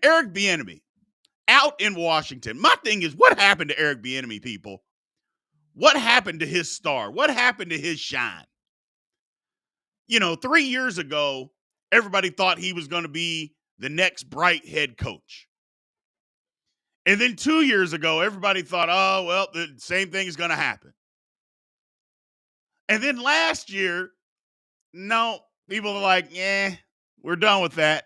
Eric Bieniemy out in Washington. My thing is, what happened to Eric Bieniemy, people? What happened to his star? What happened to his shine? 3 years ago, everybody thought he was going to be the next bright head coach. And then 2 years ago, everybody thought, oh, well, the same thing is going to happen. And then last year, no, people are like, yeah, we're done with that.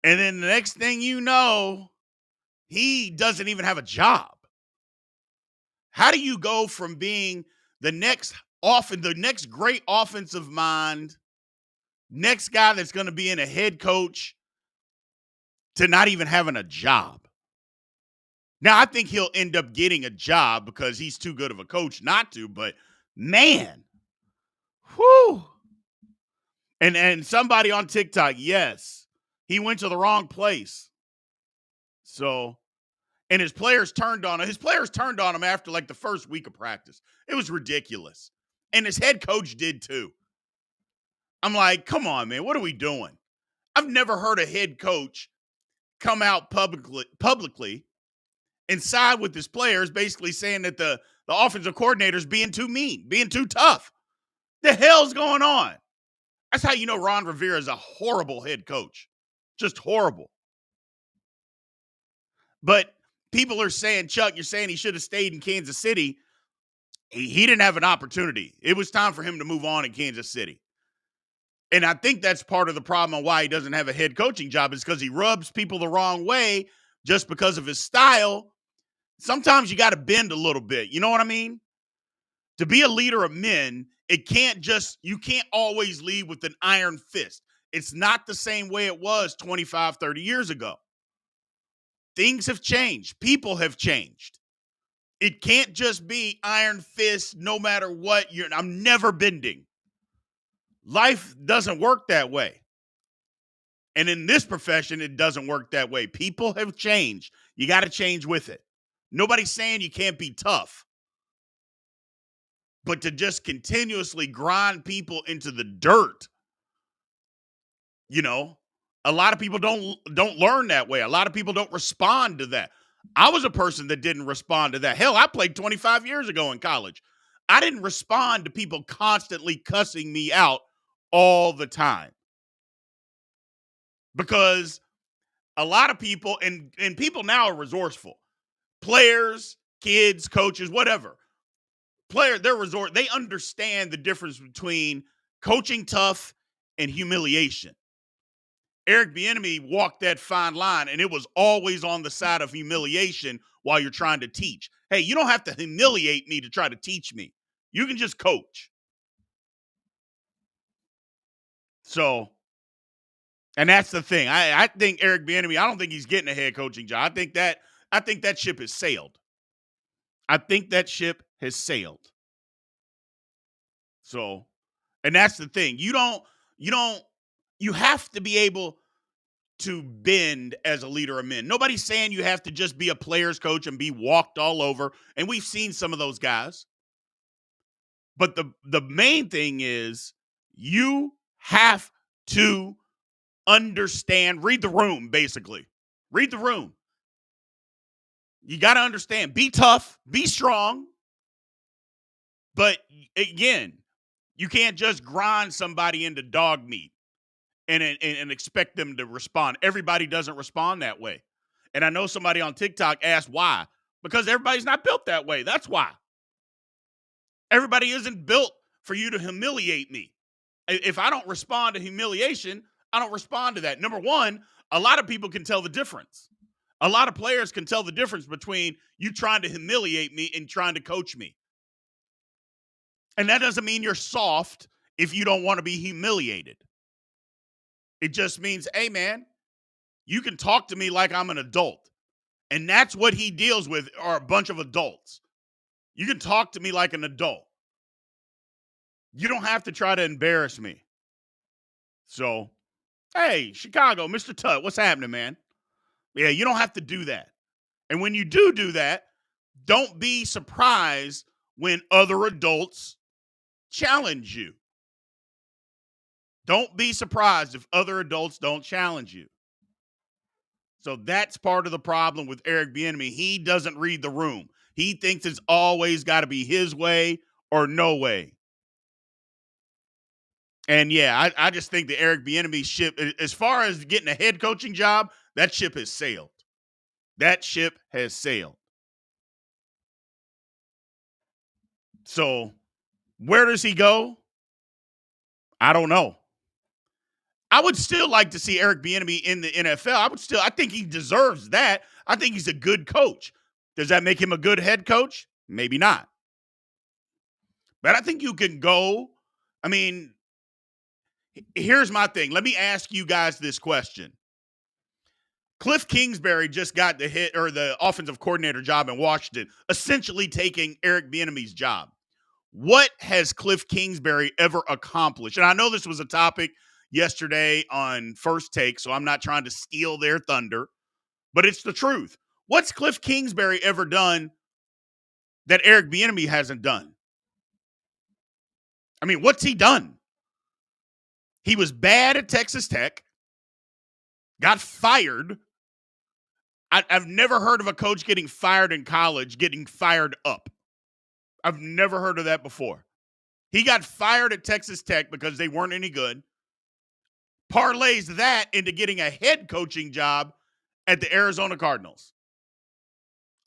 And then the next thing you know, he doesn't even have a job. How do you go from being the next great offensive mind, next guy that's going to be in a head coach, to not even having a job? Now, I think he'll end up getting a job because he's too good of a coach not to, but man, whew. And somebody on TikTok, yes, he went to the wrong place. So, and his players turned on him. His players turned on him after like the first week of practice. It was ridiculous. And his head coach did too. I'm like, come on, man, what are we doing? I've never heard a head coach come out publicly and side with his players, basically saying that the offensive coordinator's being too mean, being too tough. The hell's going on? That's how you know Ron Rivera is a horrible head coach. Just horrible. But people are saying, Chuck, you're saying he should have stayed in Kansas City. He didn't have an opportunity. It was time for him to move on in Kansas City. And I think that's part of the problem on why he doesn't have a head coaching job, is because he rubs people the wrong way just because of his style. Sometimes you got to bend a little bit. You know what I mean? To be a leader of men, you can't always lead with an iron fist. It's not the same way it was 25, 30 years ago. Things have changed. People have changed. It can't just be iron fist no matter what. I'm never bending. Life doesn't work that way. And in this profession, it doesn't work that way. People have changed. You got to change with it. Nobody's saying you can't be tough. But to just continuously grind people into the dirt, a lot of people don't learn that way. A lot of people don't respond to that. I was a person that didn't respond to that. Hell, I played 25 years ago in college. I didn't respond to people constantly cussing me out all the time. Because a lot of people, and people now are resourceful. Players, kids, coaches, whatever. They understand the difference between coaching tough and humiliation. Eric Bieniemy walked that fine line, and it was always on the side of humiliation while you're trying to teach. Hey, you don't have to humiliate me to try to teach me. You can just coach. So, and that's the thing. I think Eric Bieniemy, I don't think he's getting a head coaching job. I think that ship has sailed. I think that ship has sailed. So, and that's the thing. You have to be able to bend as a leader of men. Nobody's saying you have to just be a player's coach and be walked all over. And we've seen some of those guys. But the main thing is you have to understand, read the room, basically. Read the room. You got to understand, be tough, be strong. But again, you can't just grind somebody into dog meat and expect them to respond. Everybody doesn't respond that way. And I know somebody on TikTok asked why. Because everybody's not built that way. That's why. Everybody isn't built for you to humiliate me. If I don't respond to humiliation, I don't respond to that. Number one, a lot of people can tell the difference. A lot of players can tell the difference between you trying to humiliate me and trying to coach me. And that doesn't mean you're soft if you don't want to be humiliated. It just means, hey, man, you can talk to me like I'm an adult. And that's what he deals with, are a bunch of adults. You can talk to me like an adult. You don't have to try to embarrass me. So, hey, Chicago, Mr. Tutt, what's happening, man? Yeah, you don't have to do that. And when you do that, don't be surprised when other adults challenge you. Don't be surprised if other adults don't challenge you. So that's part of the problem with Eric Bieniemy. He doesn't read the room. He thinks it's always got to be his way or no way. And yeah, I just think the Eric Bieniemy ship, as far as getting a head coaching job, that ship has sailed. That ship has sailed. So where does he go? I don't know. I would still like to see Eric Bieniemy in the NFL. I think he deserves that. I think he's a good coach. Does that make him a good head coach? Maybe not. But I think you can go. I mean, here's my thing. Let me ask you guys this question. Kliff Kingsbury just got the hit or the offensive coordinator job in Washington, essentially taking Eric Bieniemy's job. What has Kliff Kingsbury ever accomplished? And I know this was a topic yesterday on First Take, so I'm not trying to steal their thunder, but it's the truth. What's Kliff Kingsbury ever done that Eric Bieniemy hasn't done? I mean, what's he done? He was bad at Texas Tech, got fired. I've never heard of a coach getting fired in college, getting fired up. I've never heard of that before. He got fired at Texas Tech because they weren't any good. Parlays that into getting a head coaching job at the Arizona Cardinals.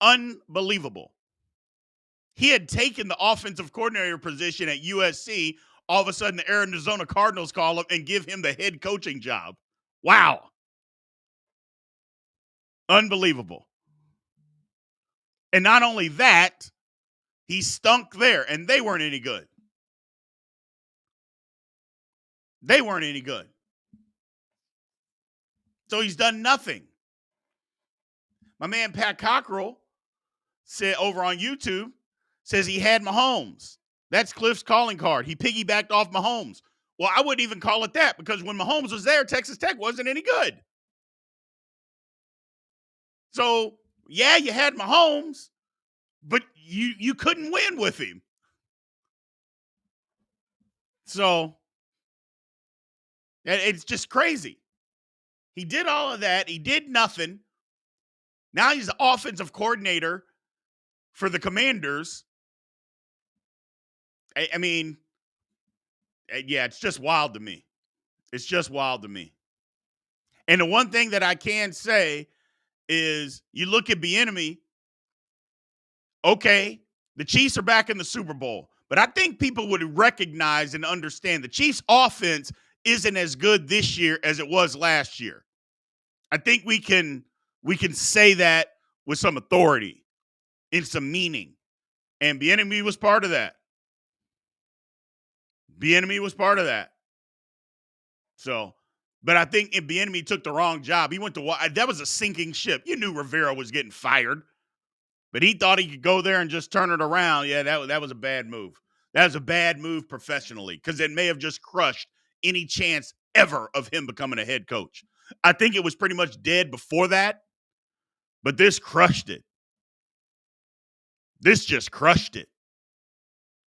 Unbelievable. He had taken the offensive coordinator position at USC. All of a sudden, the Arizona Cardinals call him and give him the head coaching job. Wow. Unbelievable. And not only that, he stunk there, and they weren't any good. They weren't any good. So he's done nothing. My man Pat Cockrell said over on YouTube, says he had Mahomes. That's Kliff's calling card. He piggybacked off Mahomes. Well, I wouldn't even call it that because when Mahomes was there, Texas Tech wasn't any good. So, yeah, you had Mahomes, but you couldn't win with him. So, it's just crazy. He did all of that. He did nothing. Now he's the offensive coordinator for the Commanders. I mean, yeah, it's just wild to me. It's just wild to me. And the one thing that I can say is you look at Bieniemy, okay, the Chiefs are back in the Super Bowl. But I think people would recognize and understand the Chiefs' offense isn't as good this year as it was last year. I think we can say that with some authority and some meaning. And Bieniemy was part of that. Bieniemy was part of that. So, but I think if Bieniemy took the wrong job, he went to that was a sinking ship. You knew Rivera was getting fired, but he thought he could go there and just turn it around. Yeah, that was a bad move. That was a bad move professionally because it may have just crushed any chance ever of him becoming a head coach. I think it was pretty much dead before that, but this crushed it. This just crushed it.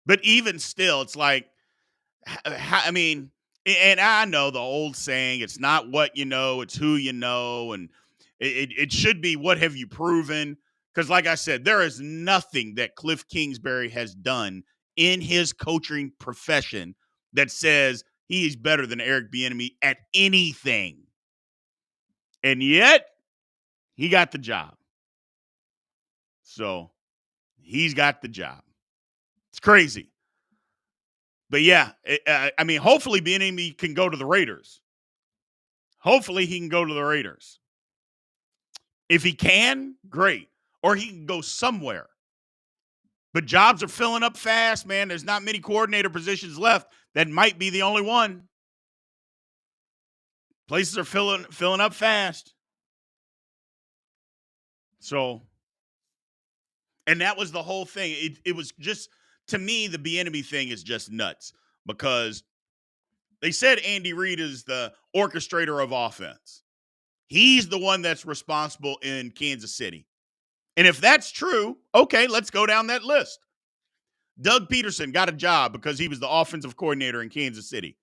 But even still, it's like, I mean, and I know the old saying, it's not what you know, it's who you know. And it should be what have you proven? Because like I said, there is nothing that Kliff Kingsbury has done in his coaching profession that says he is better than Eric Bieniemy at anything. And yet, he got the job. So, he's got the job. It's crazy. But yeah, I mean, hopefully Bieniemy can go to the Raiders. Hopefully he can go to the Raiders. If he can, great. Or he can go somewhere. But jobs are filling up fast, man. There's not many coordinator positions left. That might be the only one. Places are filling up fast. So, and that was the whole thing. It was just, to me, the Bieniemy thing is just nuts because they said Andy Reid is the orchestrator of offense. He's the one that's responsible in Kansas City. And if that's true, okay, let's go down that list. Doug Peterson got a job because he was the offensive coordinator in Kansas City.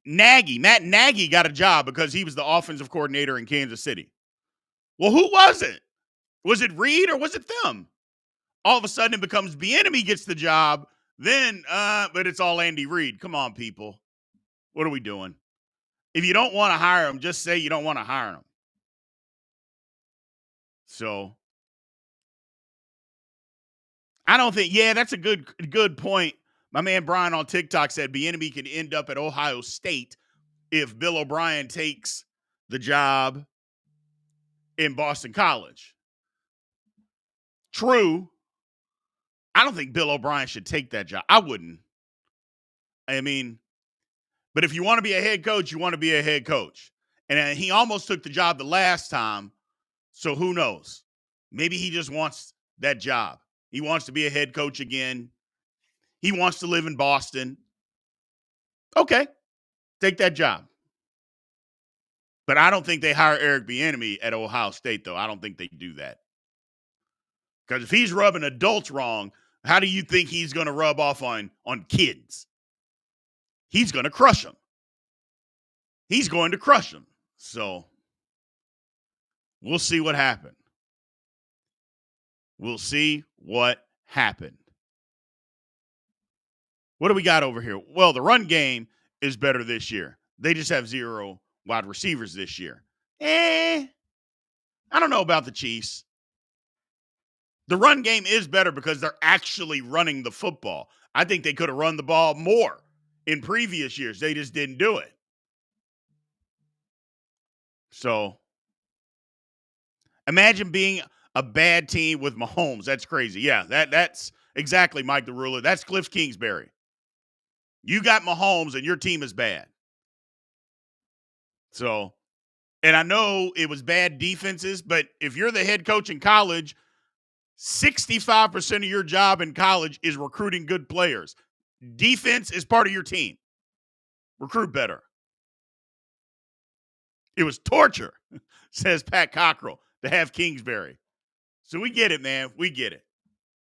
Matt Nagy got a job because he was the offensive coordinator in Kansas City. Well, who was it? Was it Reed or was it them? All of a sudden it becomes Bieniemy gets the job. Then, but it's all Andy Reid. Come on, people. What are we doing? If you don't want to hire him, just say you don't want to hire him. So I don't think, yeah, that's a good point. My man Brian on TikTok said Bieniemy could end up at Ohio State if Bill O'Brien takes the job in Boston College. True. I don't think Bill O'Brien should take that job. I wouldn't. I mean, but if you want to be a head coach, you want to be a head coach. And he almost took the job the last time. So who knows? Maybe he just wants that job. He wants to be a head coach again. He wants to live in Boston. Okay, take that job. But I don't think they hire Eric Bieniemy at Ohio State, though. I don't think they do that. Because if he's rubbing adults wrong, how do you think he's going to rub off on kids? He's going to crush them. He's going to crush them. So we'll see what happened. We'll see what happened. What do we got over here? Well, the run game is better this year. They just have 0 wide receivers this year. I don't know about the Chiefs. The run game is better because they're actually running the football. I think they could have run the ball more in previous years. They just didn't do it. So imagine being a bad team with Mahomes. That's crazy. Yeah, that's exactly Mike the Ruler. That's Kliff Kingsbury. You got Mahomes and your team is bad. So, and I know it was bad defenses, but if you're the head coach in college, 65% of your job in college is recruiting good players. Defense is part of your team. Recruit better. It was torture, says Pat Cockrell, to have Kingsbury. So we get it, man. We get it.